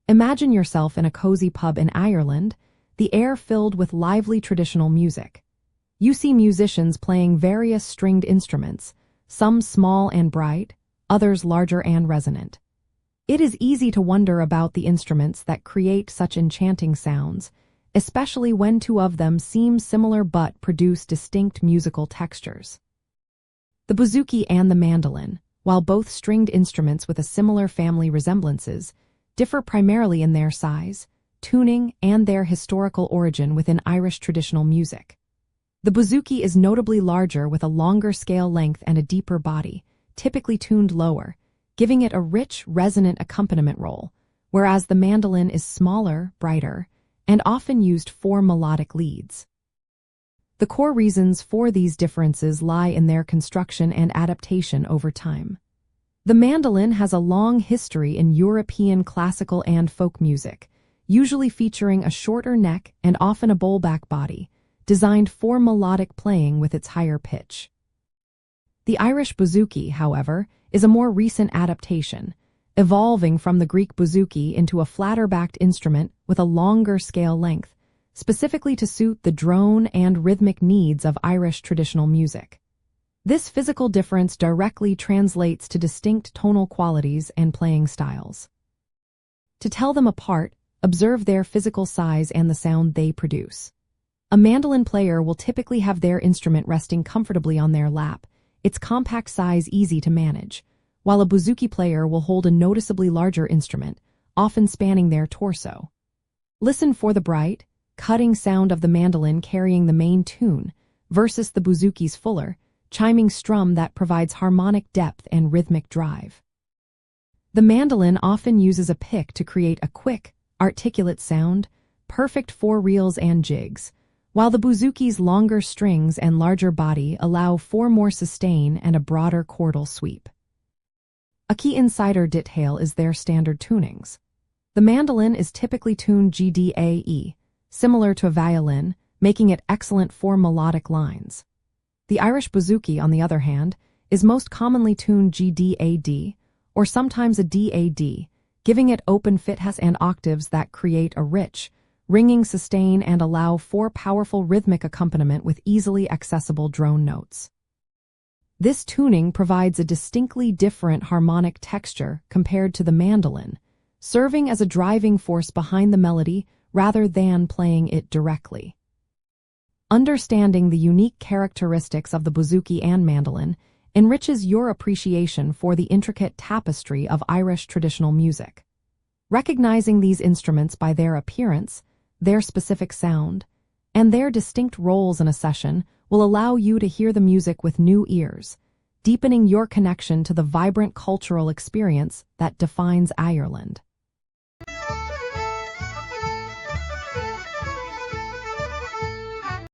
Imagine yourself in a cozy pub in Ireland, the air filled with lively traditional music. You see musicians playing various stringed instruments, some small and bright, others larger and resonant. It is easy to wonder about the instruments that create such enchanting sounds, especially when two of them seem similar but produce distinct musical textures. The bouzouki and the mandolin, while both stringed instruments with a similar family resemblances, differ primarily in their size, tuning, and their historical origin within Irish traditional music. The bouzouki is notably larger with a longer scale length and a deeper body, typically tuned lower, giving it a rich, resonant accompaniment role, whereas the mandolin is smaller, brighter, and often used for melodic leads. The core reasons for these differences lie in their construction and adaptation over time. The mandolin has a long history in European classical and folk music, usually featuring a shorter neck and often a bowl-back body, designed for melodic playing with its higher pitch. The Irish Bouzouki, however, is a more recent adaptation, evolving from the Greek bouzouki into a flatter-backed instrument with a longer scale length, specifically to suit the drone and rhythmic needs of Irish traditional music. This physical difference directly translates to distinct tonal qualities and playing styles. To tell them apart, observe their physical size and the sound they produce. A mandolin player will typically have their instrument resting comfortably on their lap, its compact size easy to manage, while a bouzouki player will hold a noticeably larger instrument, often spanning their torso. Listen for the bright, cutting sound of the mandolin carrying the main tune versus the bouzouki's fuller, chiming strum that provides harmonic depth and rhythmic drive. The mandolin often uses a pick to create a quick, articulate sound, perfect for reels and jigs, while the bouzouki's longer strings and larger body allow for more sustain and a broader chordal sweep. A key insider detail is their standard tunings. The mandolin is typically tuned GDAE, similar to a violin, making it excellent for melodic lines. The Irish Bouzouki, on the other hand, is most commonly tuned GDAD, or sometimes a DAD, giving it open fithas and octaves that create a rich, ringing sustain and allow for powerful rhythmic accompaniment with easily accessible drone notes. This tuning provides a distinctly different harmonic texture compared to the mandolin, serving as a driving force behind the melody rather than playing it directly. Understanding the unique characteristics of the bouzouki and mandolin enriches your appreciation for the intricate tapestry of Irish traditional music. Recognizing these instruments by their appearance, their specific sound, and their distinct roles in a session will allow you to hear the music with new ears, deepening your connection to the vibrant cultural experience that defines Ireland.